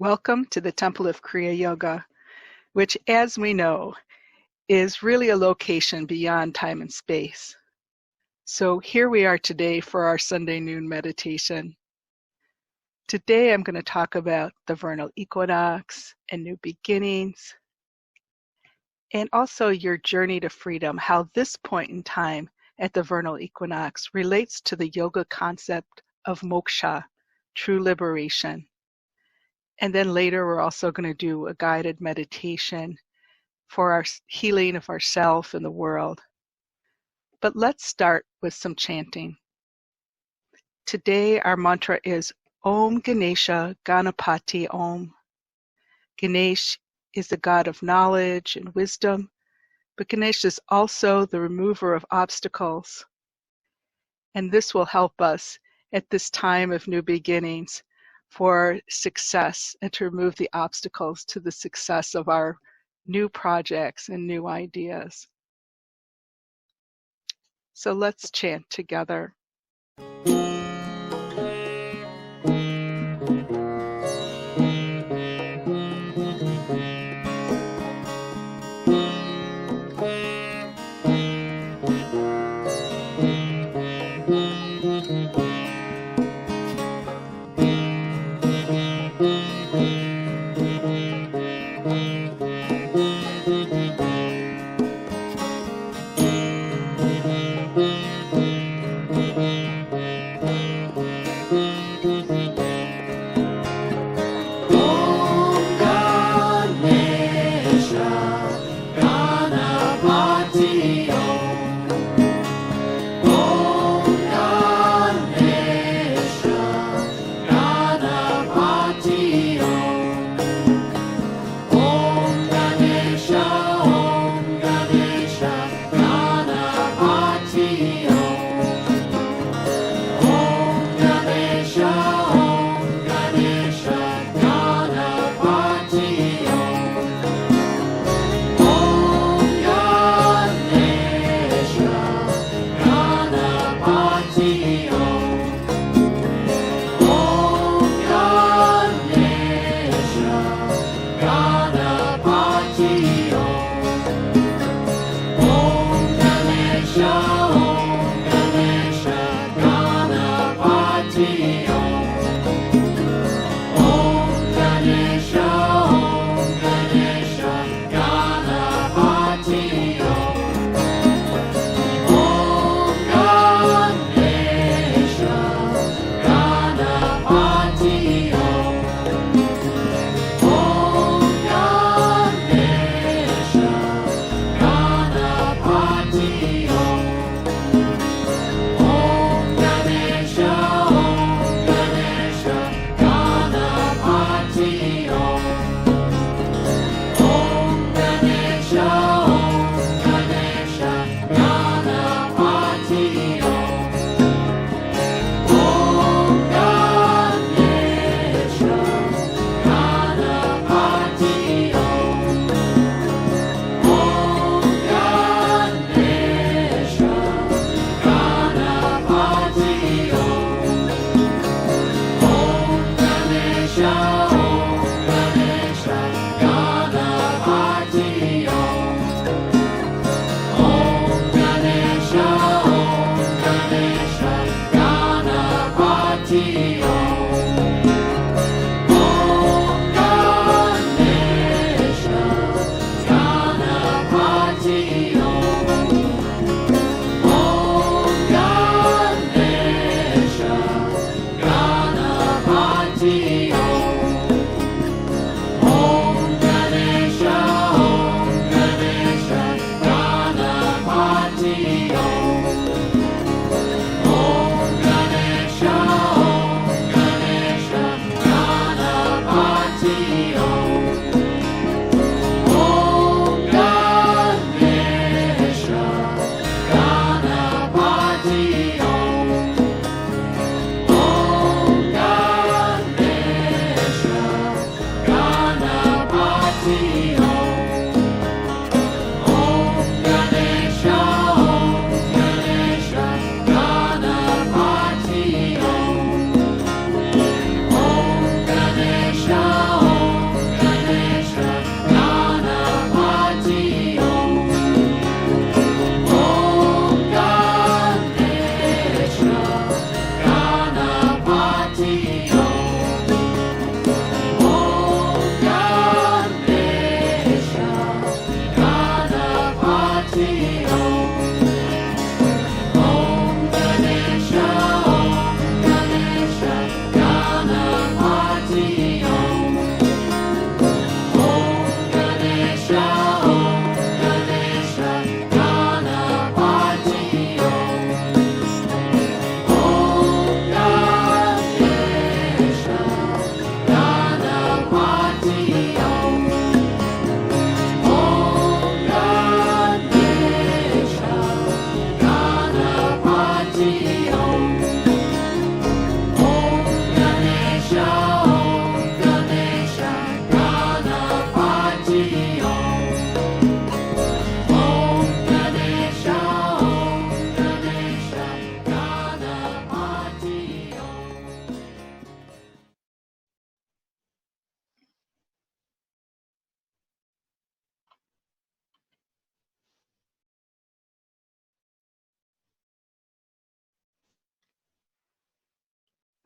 Welcome to the Temple of Kriya Yoga, which, as we know, is really a location beyond time and space. So here we are today for our Sunday noon meditation. Today I'm going to talk about the vernal equinox and new beginnings, and also your journey to freedom, how this point in time at the vernal equinox relates to the yoga concept of moksha, true liberation. And then later we're also going to do a guided meditation for our healing of ourselves and the world. But let's start with some chanting. Today our mantra is Om Ganesha Ganapati Om. Ganesh is the god of knowledge and wisdom, but Ganesh is also the remover of obstacles. And this will help us at this time of new beginnings for success and to remove the obstacles to the success of our new projects and new ideas. So let's chant together.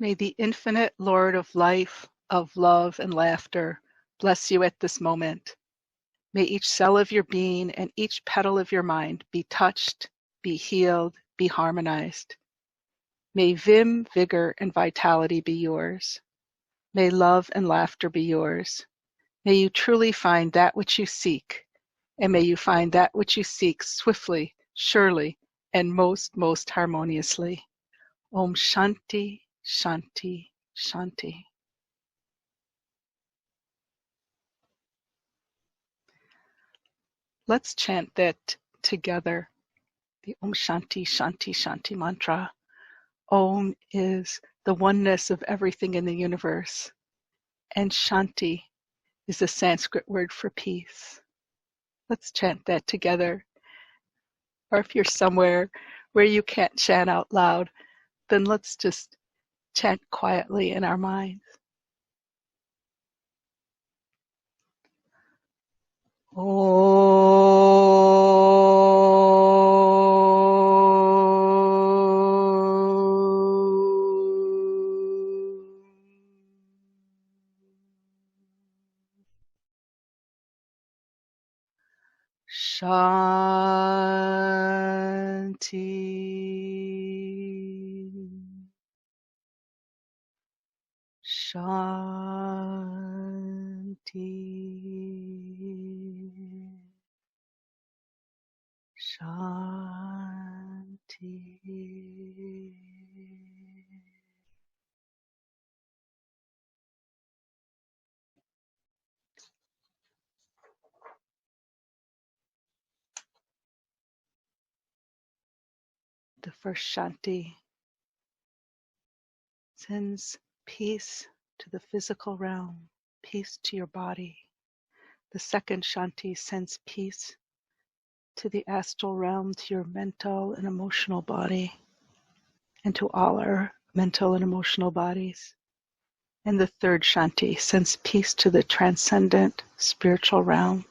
May the infinite Lord of life, of love and laughter bless you at this moment. May each cell of your being and each petal of your mind be touched, be healed, be harmonized. May vim, vigor, and vitality be yours. May love and laughter be yours. May you truly find that which you seek, and may you find that which you seek swiftly, surely, and most, most harmoniously. Om Shanti, Shanti, Shanti. Let's chant that together, the Om Shanti, Shanti, Shanti mantra. Om is the oneness of everything in the universe, and Shanti is the Sanskrit word for peace. Let's chant that together. Or if you're somewhere where you can't chant out loud, then let's just chant quietly in our minds. Shanti, Shanti, Shanti. The first Shanti sends peace to the physical realm, peace to your body. The second Shanti sends peace to the astral realm, to your mental and emotional body, and to all our mental and emotional bodies. And the third Shanti sends peace to the transcendent spiritual realm.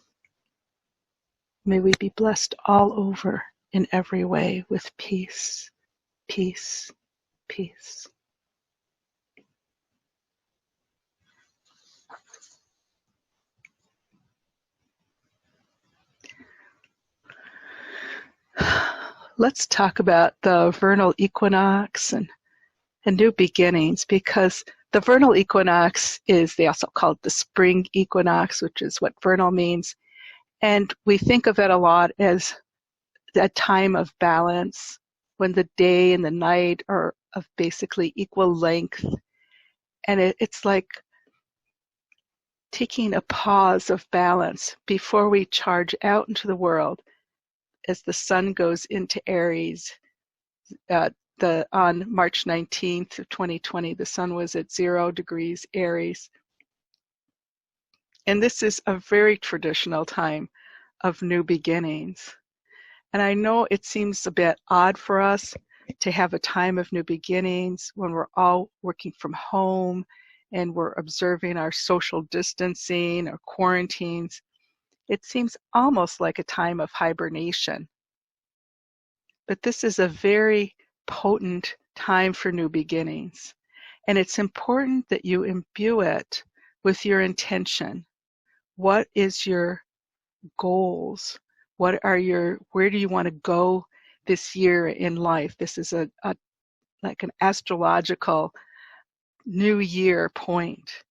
May we be blessed all over in every way with peace, peace, peace. Let's talk about the vernal equinox and new beginnings, because the vernal equinox they also call it the spring equinox, which is what vernal means. And we think of it a lot as a time of balance, when the day and the night are of basically equal length. And it's like taking a pause of balance before we charge out into the world as the sun goes into Aries. On March 19th of 2020, the sun was at 0 degrees Aries. And this is a very traditional time of new beginnings. And I know it seems a bit odd for us to have a time of new beginnings when we're all working from home and we're observing our social distancing or quarantines. It seems almost like a time of hibernation. But this is a very potent time for new beginnings. And it's important that you imbue it with your intention. What is your goals? Where do you want to go this year in life? This is like an astrological new year point.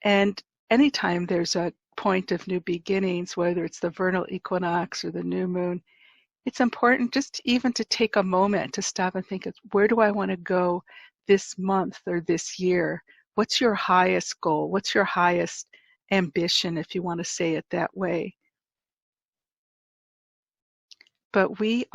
And anytime there's a point of new beginnings, whether it's the vernal equinox or the new moon, it's important just even to take a moment to stop and think, where do I want to go this month or this year? What's your highest goal? What's your highest ambition, if you want to say it that way? But we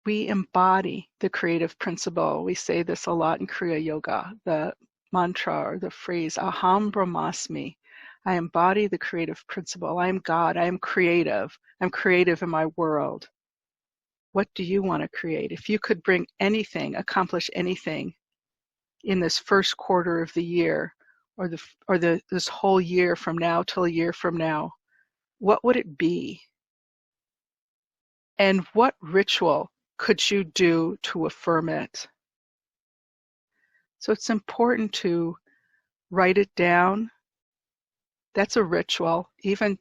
embody the creative principle. We say this a lot in Kriya Yoga, the mantra or the phrase, Aham Brahmasmi. I embody the creative principle. I am God. I am creative. I'm creative in my world. What do you want to create? If you could bring anything, accomplish anything in this first quarter of the year, or this whole year from now till a year from now, what would it be? And what ritual could you do to affirm it? So it's important to write it down. That's a ritual. Even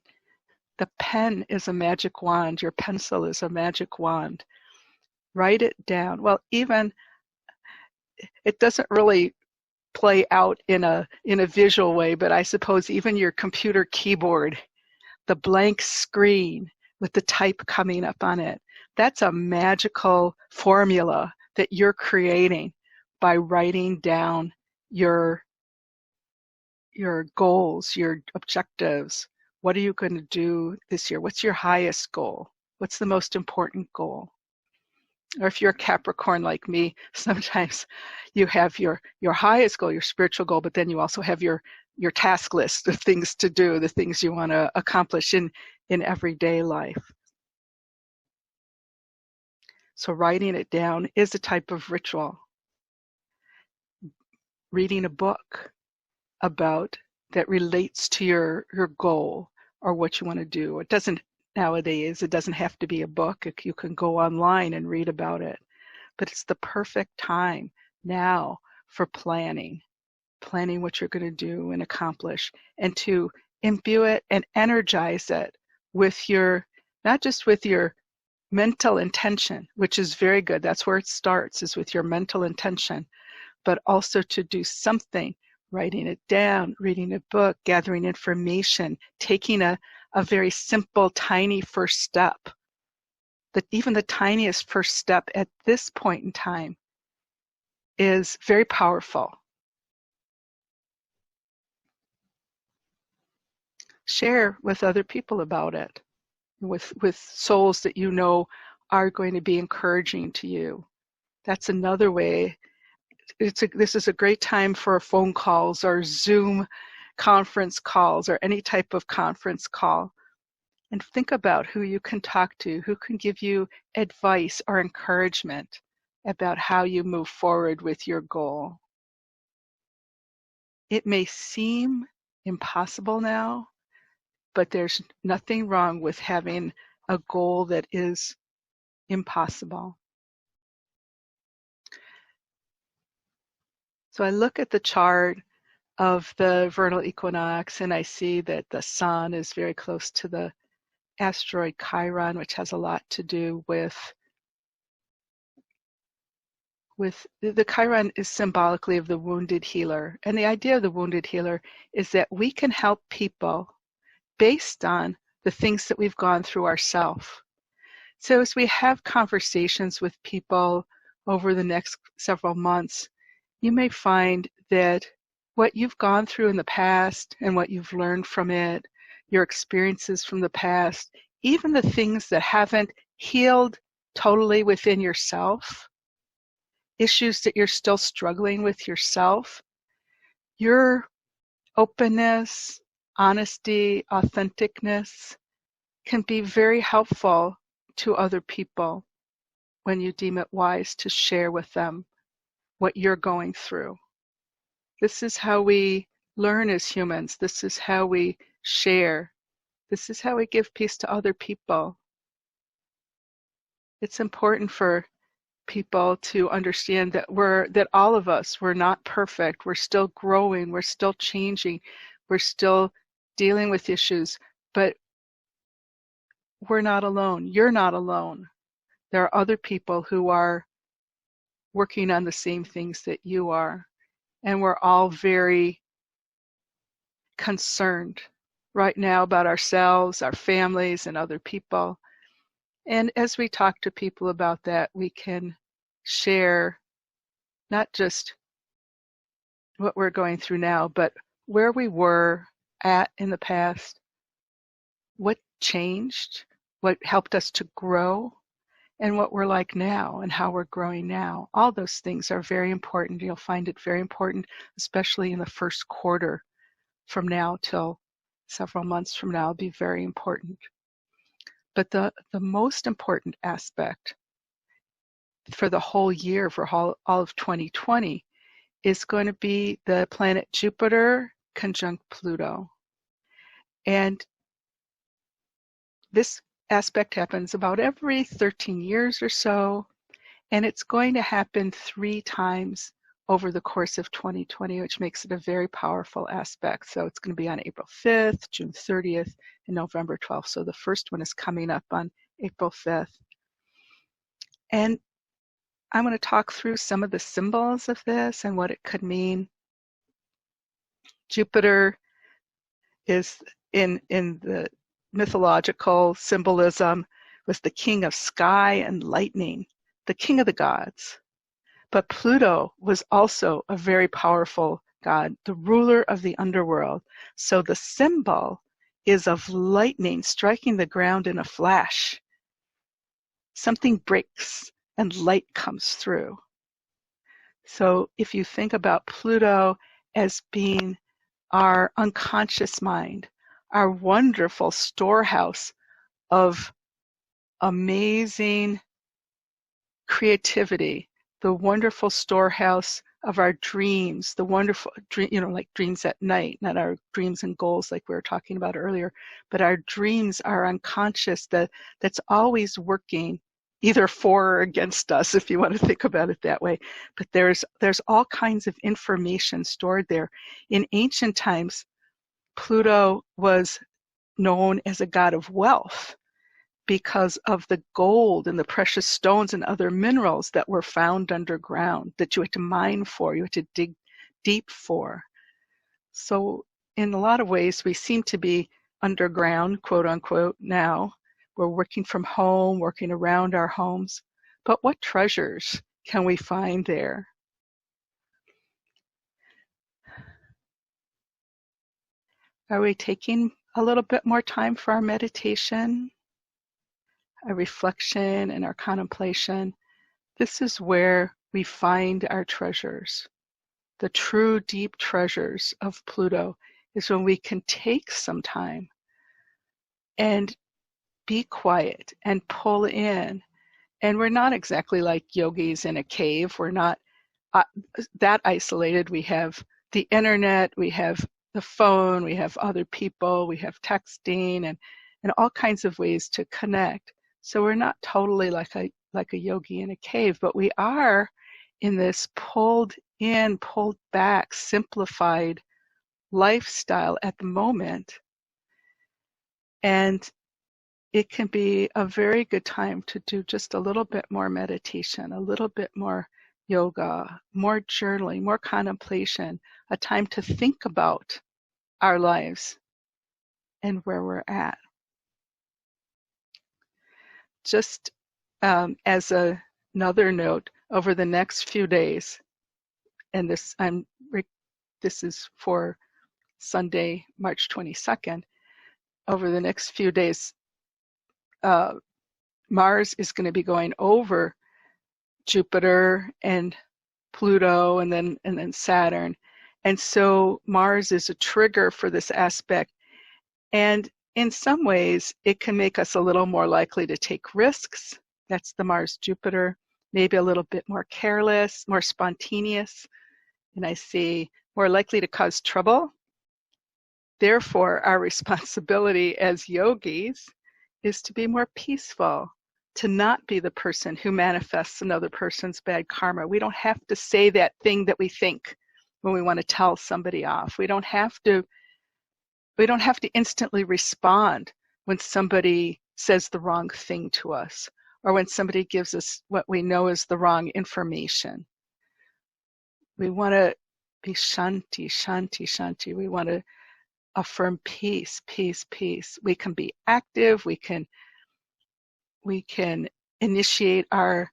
the pen is a magic wand. Your pencil is a magic wand. Write it down. Well, even it doesn't really play out in a visual way, but I suppose even your computer keyboard, the blank screen with the type coming up on it, that's a magical formula that you're creating by writing down your goals, your objectives. What are you going to do this year? What's your highest goal? What's the most important goal? Or if you're a Capricorn like me, sometimes you have your highest goal, your spiritual goal, but then you also have your task list of things to do, the things you want to accomplish in everyday life. So writing it down is a type of ritual. Reading a book about that relates to your goal or what you want to do. It doesn't nowadays, it doesn't have to be a book. You can go online and read about it. But it's the perfect time now for planning what you're going to do and accomplish, and to imbue it and energize it with your, not just with your mental intention, which is very good. That's where it starts, is with your mental intention, but also to do something, writing it down, reading a book, gathering information, taking a very simple, tiny first step. That even the tiniest first step at this point in time is very powerful. Share with other people about it, with souls that you know are going to be encouraging to you. That's another way. This is a great time for phone calls or Zoom conference calls or any type of conference call. And think about who you can talk to, who can give you advice or encouragement about how you move forward with your goal. It may seem impossible now, but there's nothing wrong with having a goal that is impossible. So I look at the chart of the vernal equinox and I see that the sun is very close to the asteroid Chiron, which has a lot to do with the Chiron is symbolically of the wounded healer. And the idea of the wounded healer is that we can help people based on the things that we've gone through ourselves. So as we have conversations with people over the next several months, you may find that what you've gone through in the past and what you've learned from it, your experiences from the past, even the things that haven't healed totally within yourself, issues that you're still struggling with yourself, your openness, honesty, authenticness can be very helpful to other people when you deem it wise to share with them what you're going through. This is how we learn as humans. This is how we share. This is how we give peace to other people. It's important for people to understand that all of us, we're not perfect. We're still growing. We're still changing. We're still dealing with issues, but we're not alone. You're not alone. There are other people who are working on the same things that you are. And we're all very concerned right now about ourselves, our families, and other people. And as we talk to people about that, we can share not just what we're going through now, but where we were at in the past, what changed, what helped us to grow, and what we're like now and how we're growing now. All those things are very important. You'll find it very important, especially in the first quarter from now till several months from now, will be very important. But the most important aspect for the whole year, for all of 2020, is going to be the planet Jupiter conjunct Pluto. And this aspect happens about every 13 years or so, and it's going to happen 3 times over the course of 2020, which makes it a very powerful aspect. So it's going to be on April 5th, June 30th, and November 12th. So the first one is coming up on April 5th. And I'm going to talk through some of the symbols of this and what it could mean. Jupiter is in the mythological symbolism was the king of sky and lightning, the king of the gods. But Pluto was also a very powerful god, the ruler of the underworld. So the symbol is of lightning striking the ground in a flash. Something breaks and light comes through. So if you think about Pluto as being our unconscious mind, our wonderful storehouse of amazing creativity, the wonderful storehouse of our dreams, the wonderful, like dreams at night, not our dreams and goals like we were talking about earlier, but our dreams, our unconscious that's always working either for or against us, if you want to think about it that way. But there's all kinds of information stored there. In ancient times, Pluto was known as a god of wealth because of the gold and the precious stones and other minerals that were found underground that you had to mine for, you had to dig deep for. So in a lot of ways, we seem to be underground, quote unquote, now. We're working from home, working around our homes. But what treasures can we find there? Are we taking a little bit more time for our meditation, our reflection, and our contemplation? This is where we find our treasures. The true deep treasures of Pluto is when we can take some time and be quiet and pull in. And we're not exactly like yogis in a cave. We're not that isolated. We have the internet, we have the phone, we have other people, we have texting and all kinds of ways to connect. So we're not totally like a yogi in a cave, but we are in this pulled in, pulled back, simplified lifestyle at the moment. And it can be a very good time to do just a little bit more meditation, a little bit more yoga, more journaling, more contemplation, a time to think about our lives and where we're at. Just as another note, over the next few days, and this is for Sunday, March 22nd, over the next few days, Mars is going to be going over Jupiter and Pluto and then Saturn. And so Mars is a trigger for this aspect. And in some ways, it can make us a little more likely to take risks. That's the Mars-Jupiter. Maybe a little bit more careless, more spontaneous. And I see more likely to cause trouble. Therefore, our responsibility as yogis is to be more peaceful, to not be the person who manifests another person's bad karma. We don't have to say that thing that we think when we want to tell somebody off. We don't have to instantly respond when somebody says the wrong thing to us or when somebody gives us what we know is the wrong information. We want to be shanti, shanti, shanti. We want to affirm peace, peace, peace. We can be active. We can initiate our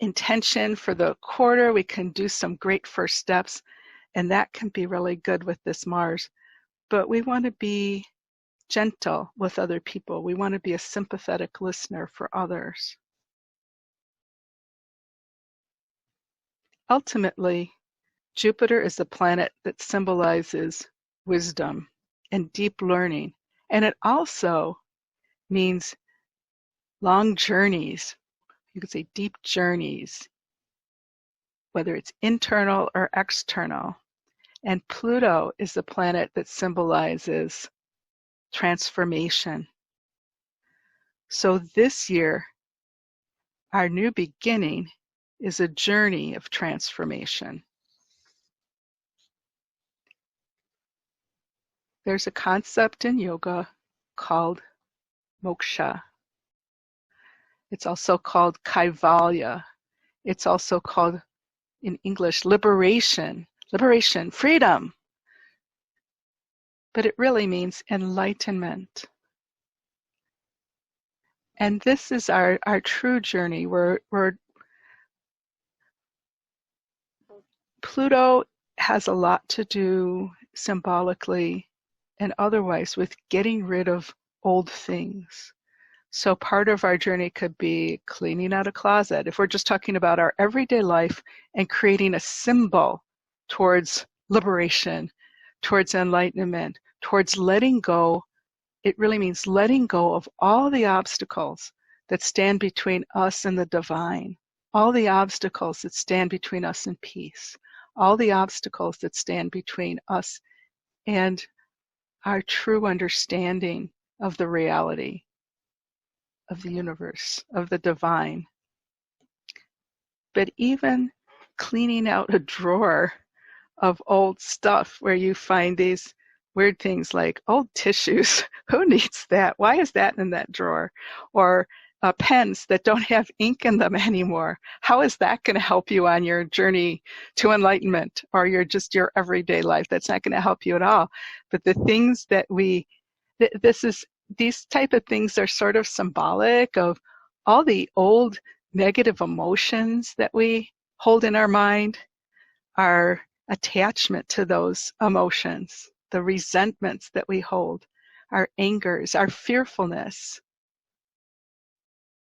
intention for the quarter. We can do some great first steps, and that can be really good with this Mars. But we want to be gentle with other people. We want to be a sympathetic listener for others. Ultimately, Jupiter is the planet that symbolizes wisdom and deep learning, and it also means long journeys. You could say deep journeys, whether it's internal or external. And Pluto is the planet that symbolizes transformation. So this year, our new beginning is a journey of transformation. There's a concept in yoga called moksha. It's also called kaivalya. It's also called, in English, liberation, freedom. But it really means enlightenment. And this is our true journey. We're Pluto has a lot to do symbolically and otherwise with getting rid of old things. So part of our journey could be cleaning out a closet. If we're just talking about our everyday life and creating a symbol towards liberation, towards enlightenment, towards letting go, it really means letting go of all the obstacles that stand between us and the divine, all the obstacles that stand between us and peace, all the obstacles that stand between us and our true understanding of the reality of the universe, of the divine. But even cleaning out a drawer of old stuff where you find these weird things like old tissues. Who needs that? Why is that in that drawer? Or pens that don't have ink in them anymore. How is that going to help you on your journey to enlightenment or your everyday life? That's not going to help you at all. But the things that these type of things are sort of symbolic of all the old negative emotions that we hold in our mind, our attachment to those emotions, the resentments that we hold, our angers, our fearfulness.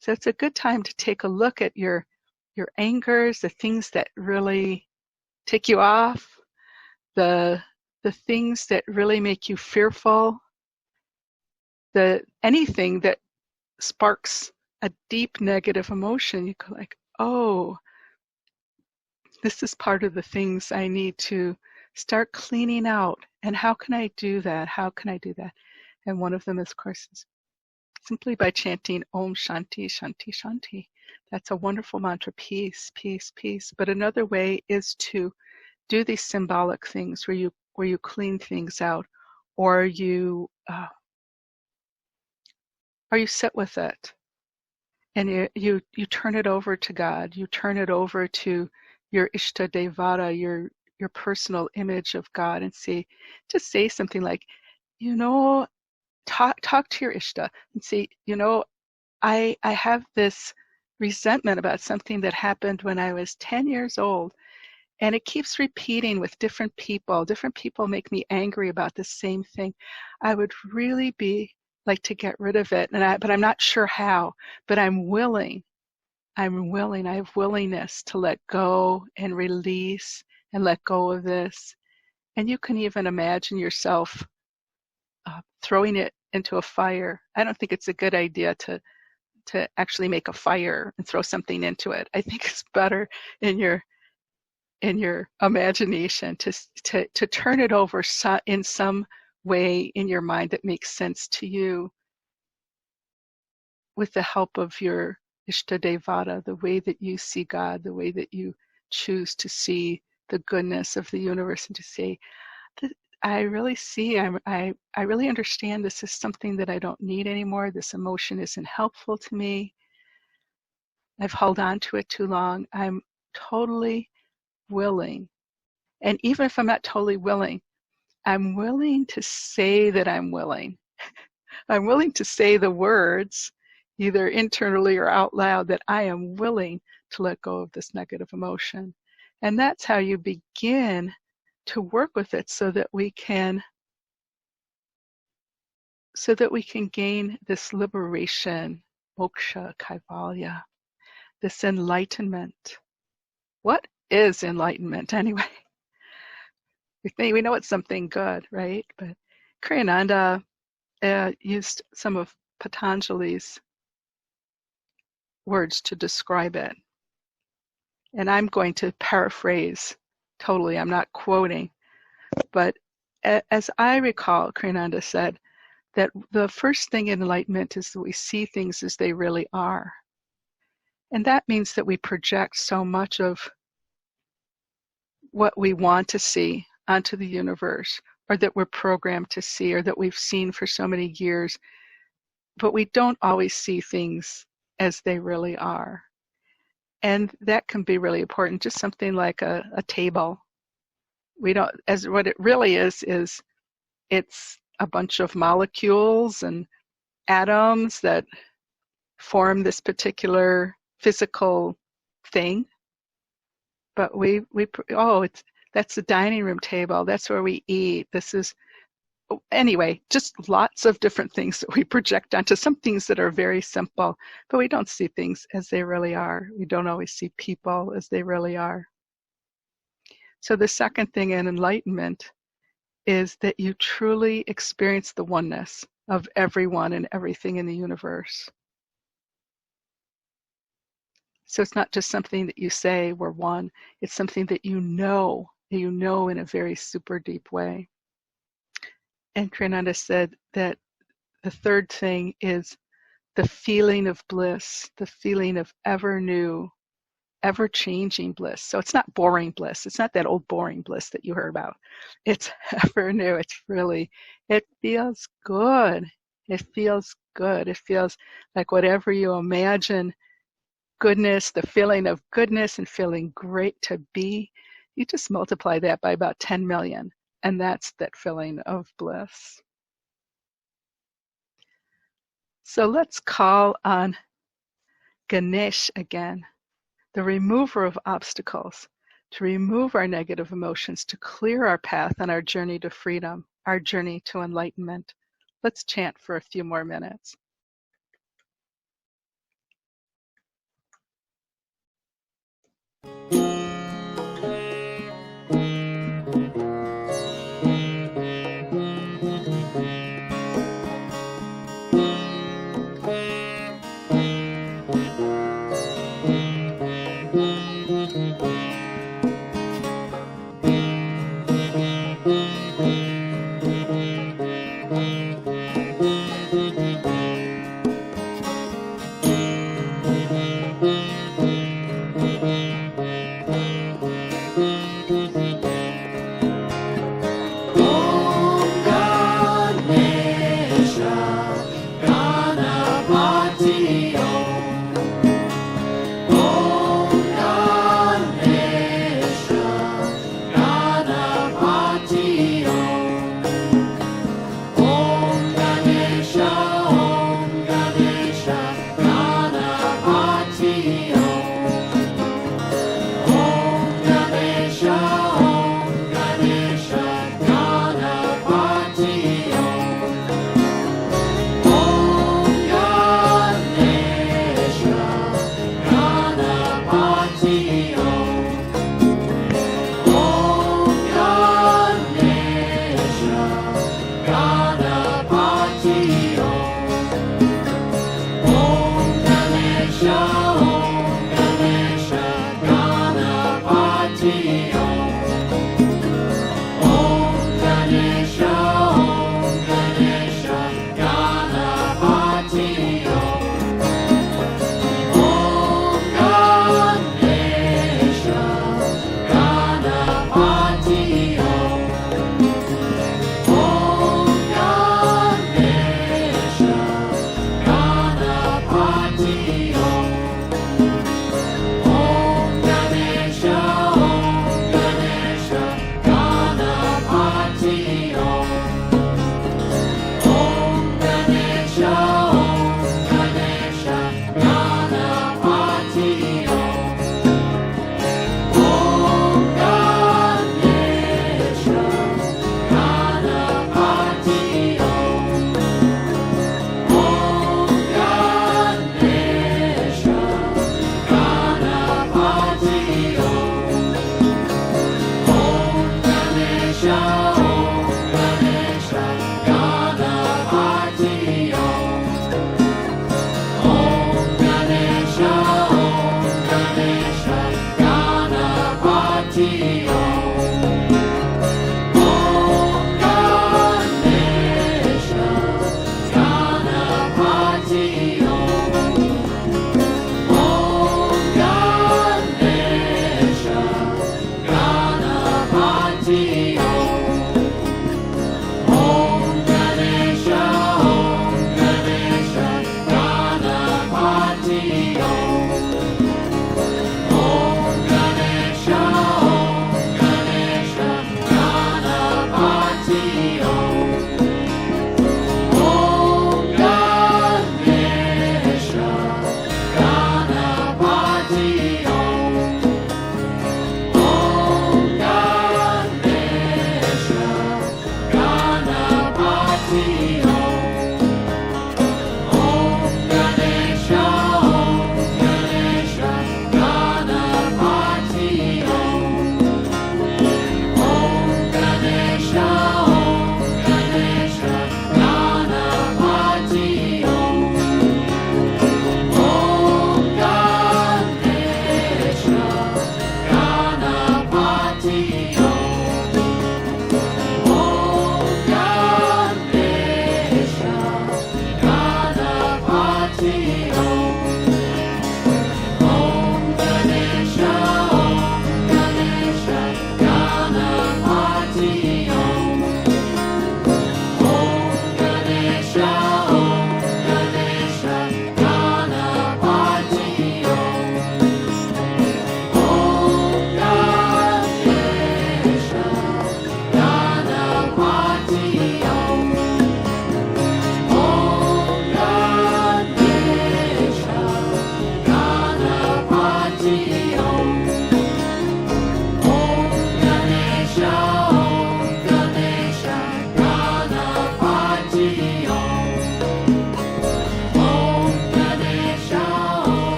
So it's a good time to take a look at your angers, the things that really tick you off, the things that really make you fearful, anything that sparks a deep negative emotion. You go like, oh, this is part of the things I need to start cleaning out. And how can I do that? How can I do that? And one of them, of course, is simply by chanting Om Shanti, Shanti, Shanti. That's a wonderful mantra, peace, peace, peace. But another way is to do these symbolic things where you clean things out, or you sit with it, and you turn it over to God. You turn it over to your Ishta Devata, your personal image of God, and say something like, talk to your Ishta and say, I have this resentment about something that happened when I was 10 years old, and it keeps repeating with different people. Different people make me angry about the same thing. I would really like to get rid of it, but I'm not sure how, but I'm willing. I have willingness to let go and release and let go of this. And you can even imagine yourself throwing it into a fire. I don't think it's a good idea to actually make a fire and throw something into it. I think it's better in your imagination to turn it over in some way in your mind that makes sense to you, with the help of your Ishta Devata, the way that you see God, the way that you choose to see the goodness of the universe, and to say, I really see, I really understand this is something that I don't need anymore. This emotion isn't helpful to me. I've held on to it too long. I'm totally willing. And even if I'm not totally willing, I'm willing to say that I'm willing. I'm willing to say the words, either internally or out loud, that I am willing to let go of this negative emotion. And that's how you begin to work with it, so that we can gain this liberation, moksha, kaivalya, this enlightenment. What is enlightenment anyway? We know it's something good, right? But Kriyananda used some of Patanjali's words to describe it. And I'm going to paraphrase totally, I'm not quoting. But as I recall, Kriyananda said that the first thing in enlightenment is that we see things as they really are. And that means that we project so much of what we want to see onto the universe, or that we're programmed to see, or that we've seen for so many years, but we don't always see things as they really are. And that can be really important. Just something like a table. We don't, as what it really is it's a bunch of molecules and atoms that form this particular physical thing. But that's the dining room table. That's where we eat. Anyway, just lots of different things that we project onto some things that are very simple, but we don't see things as they really are. We don't always see people as they really are. So the second thing in enlightenment is that you truly experience the oneness of everyone and everything in the universe. So it's not just something that you say, we're one. It's something that you know in a very super deep way. And Kriyananda said that the third thing is the feeling of bliss, the feeling of ever new, ever changing bliss. So it's not boring bliss. It's not that old boring bliss that you heard about. It's ever new. It feels good. It feels good. It feels like whatever you imagine goodness, the feeling of goodness and feeling great to be, you just multiply that by about 10 million. And that's that feeling of bliss. So let's call on Ganesh again, the remover of obstacles, to remove our negative emotions, to clear our path on our journey to freedom, our journey to enlightenment. Let's chant for a few more minutes.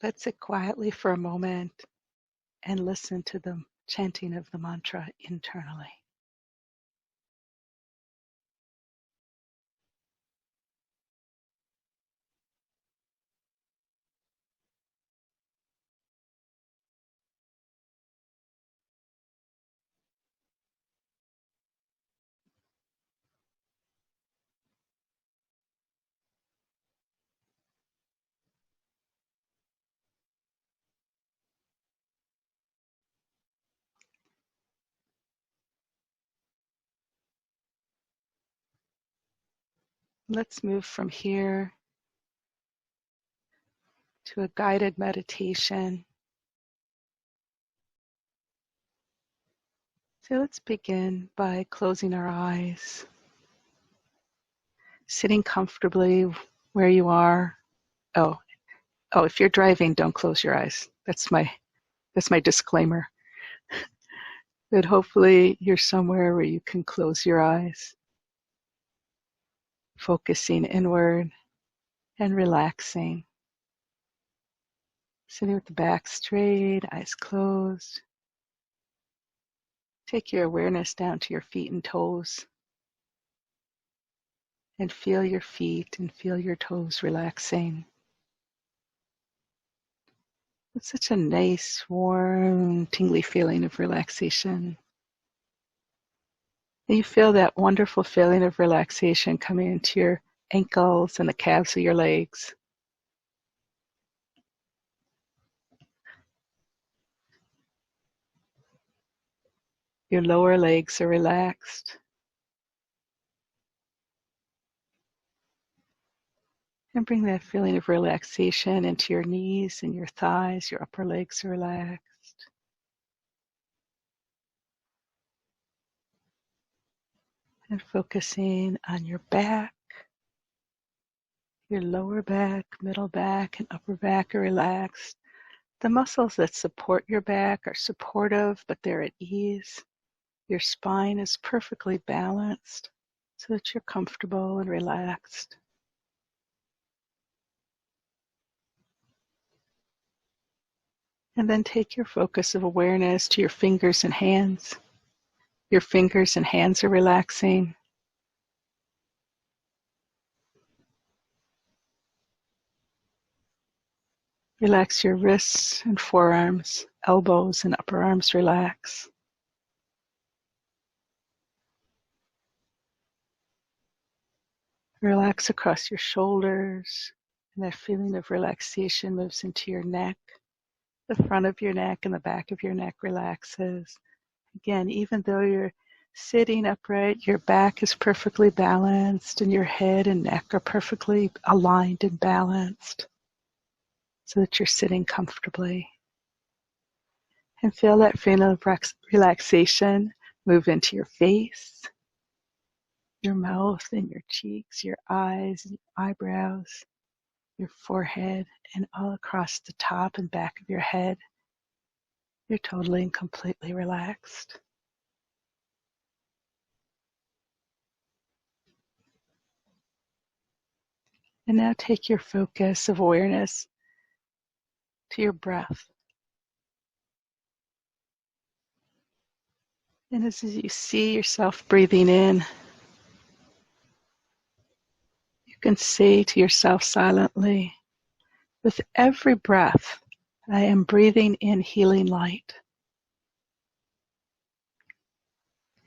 Let's sit quietly for a moment and listen to the chanting of the mantra internally. Let's move from here to a guided meditation. So let's begin by closing our eyes, sitting comfortably where you are. Oh, if you're driving, don't close your eyes. That's my disclaimer. But hopefully you're somewhere where you can close your eyes, focusing inward and relaxing. Sitting with the back straight, eyes closed. Take your awareness down to your feet and toes. And feel your feet and feel your toes relaxing. It's such a nice, warm, tingly feeling of relaxation. And you feel that wonderful feeling of relaxation coming into your ankles and the calves of your legs. Your lower legs are relaxed. And bring that feeling of relaxation into your knees and your thighs. Your upper legs are relaxed. And focusing on your back. Your lower back, middle back, and upper back are relaxed. The muscles that support your back are supportive, but they're at ease. Your spine is perfectly balanced so that you're comfortable and relaxed. And then take your focus of awareness to your fingers and hands. Your fingers and hands are relaxing. Relax your wrists and forearms, elbows and upper arms relax. Relax across your shoulders, and that feeling of relaxation moves into your neck. The front of your neck and the back of your neck relaxes. Again, even though you're sitting upright, your back is perfectly balanced and your head and neck are perfectly aligned and balanced so that you're sitting comfortably. And feel that feeling of relaxation move into your face, your mouth and your cheeks, your eyes and your eyebrows, your forehead, and all across the top and back of your head. You're totally and completely relaxed. And now take your focus of awareness to your breath. And as you see yourself breathing in, you can say to yourself silently, with every breath, I am breathing in healing light.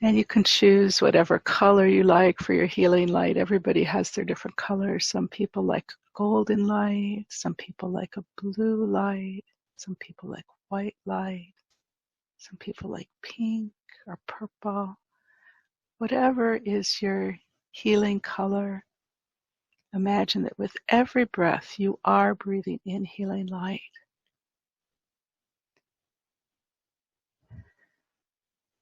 And you can choose whatever color you like for your healing light. Everybody has their different colors. Some people like golden light. Some people like a blue light. Some people like white light. Some people like pink or purple. Whatever is your healing color, imagine that with every breath you are breathing in healing light.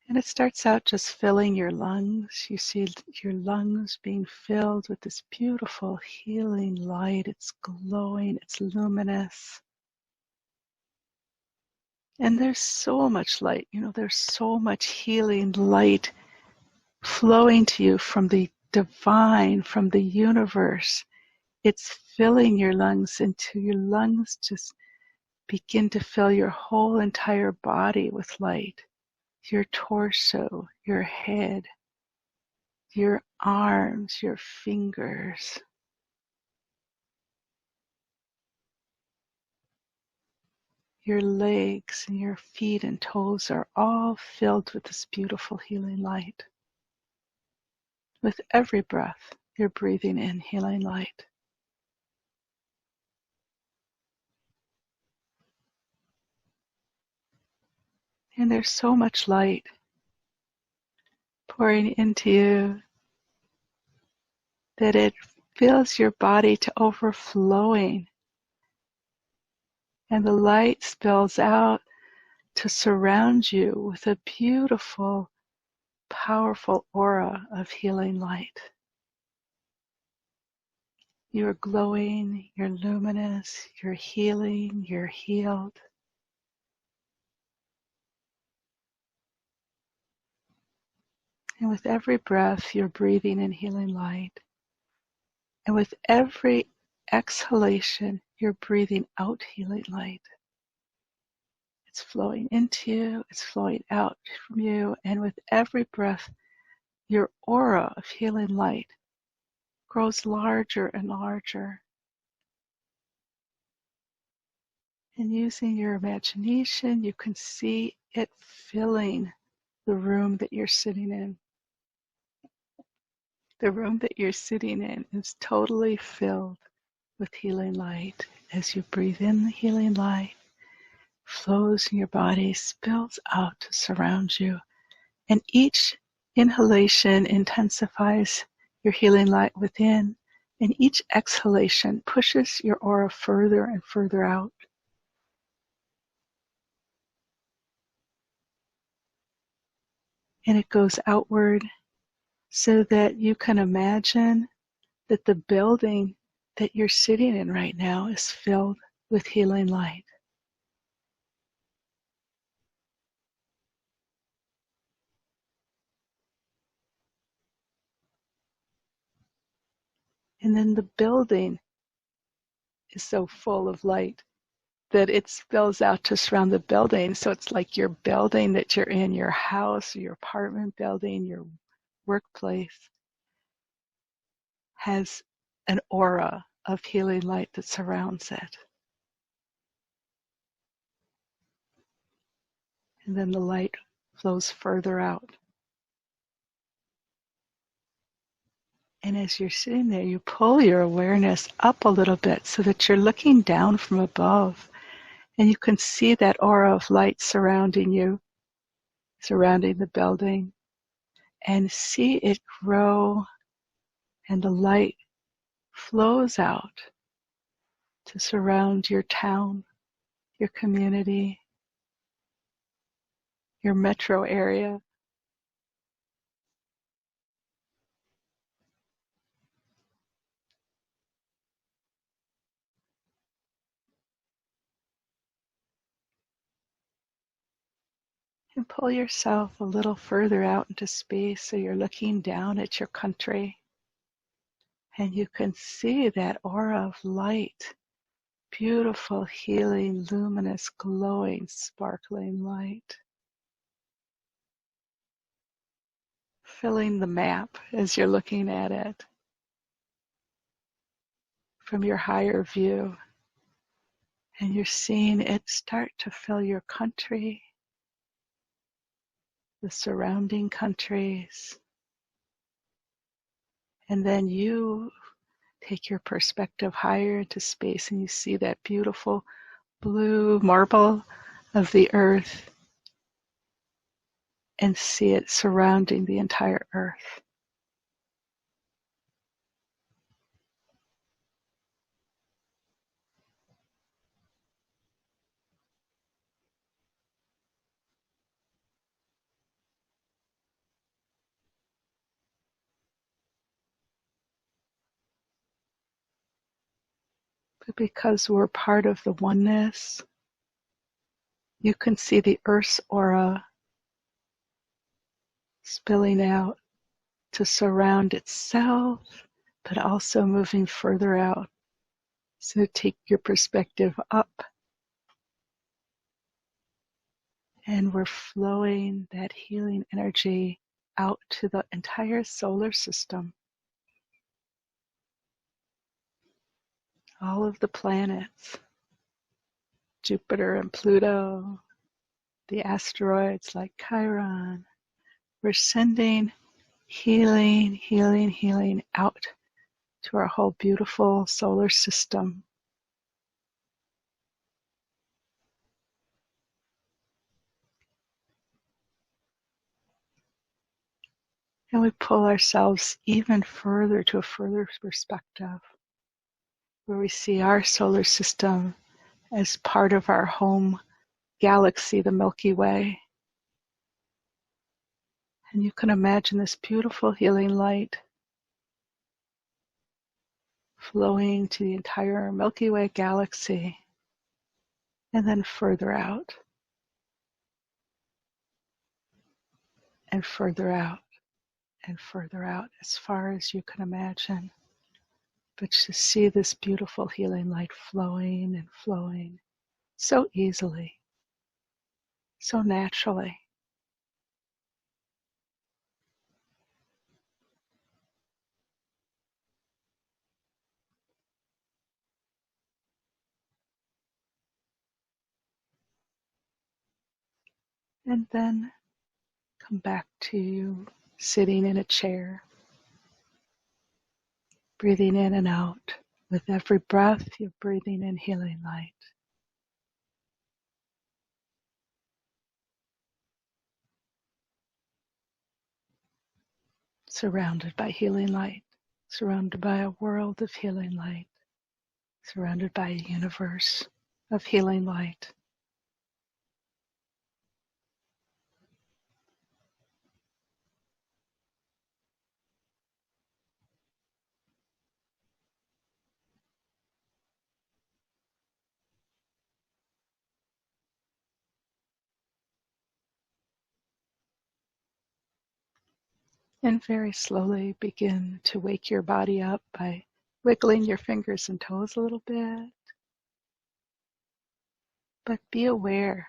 And it starts out just filling your lungs. You see your lungs being filled with this beautiful healing light. It's glowing, it's luminous. And there's so much light, there's so much healing light flowing to you from the divine, from the universe. It's filling your lungs until your lungs just begin to fill your whole entire body with light. Your torso, your head, your arms, your fingers, your legs and your feet and toes are all filled with this beautiful healing light. With every breath, you're breathing in healing light. And there's so much light pouring into you that it fills your body to overflowing. And the light spills out to surround you with a beautiful, powerful aura of healing light. You're glowing, you're luminous, you're healing, you're healed. And with every breath, you're breathing in healing light. And with every exhalation, you're breathing out healing light. It's flowing into you, it's flowing out from you, and with every breath, your aura of healing light grows larger and larger. And using your imagination, you can see it filling the room that you're sitting in. The room that you're sitting in is totally filled with healing light. As you breathe in the healing light, flows in your body, spills out to surround you. And each inhalation intensifies your healing light within, and each exhalation pushes your aura further and further out. And it goes outward so that you can imagine that the building that you're sitting in right now is filled with healing light. And then the building is so full of light that it spills out to surround the building. So it's like your building that you're in, your house, your apartment building, your workplace, has an aura of healing light that surrounds it. And then the light flows further out. And as you're sitting there, you pull your awareness up a little bit so that you're looking down from above. And you can see that aura of light surrounding you, surrounding the building, and see it grow, and the light flows out to surround your town, your community, your metro area. And pull yourself a little further out into space so you're looking down at your country. And you can see that aura of light, beautiful, healing, luminous, glowing, sparkling light, filling the map as you're looking at it from your higher view. And you're seeing it start to fill your country, the surrounding countries. And then you take your perspective higher into space and you see that beautiful blue marble of the earth and see it surrounding the entire earth. But because we're part of the oneness, you can see the earth's aura spilling out to surround itself, but also moving further out. So take your perspective up And we're flowing that healing energy out to the entire solar system. All of the planets, Jupiter and Pluto, the asteroids like Chiron. We're sending healing, healing, healing out to our whole beautiful solar system. And we pull ourselves even further to a further perspective, where we see our solar system as part of our home galaxy, the Milky Way. And you can imagine this beautiful healing light flowing to the entire Milky Way galaxy, and then further out, and further out, and further out, as far as you can imagine. But to see this beautiful healing light flowing and flowing so easily, so naturally. And then come back to you sitting in a chair, breathing in and out. With every breath, you're breathing in healing light. Surrounded by healing light, surrounded by a world of healing light, surrounded by a universe of healing light. And very slowly begin to wake your body up by wiggling your fingers and toes a little bit. But be aware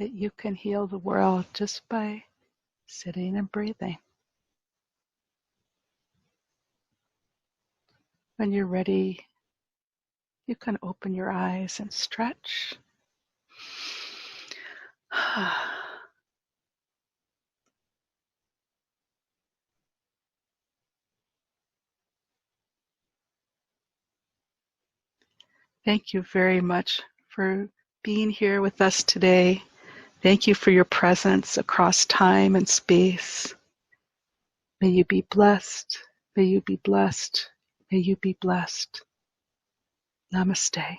that you can heal the world just by sitting and breathing. When you're ready, you can open your eyes and stretch. Thank you very much for being here with us today. Thank you for your presence across time and space. May you be blessed. May you be blessed. May you be blessed. Namaste.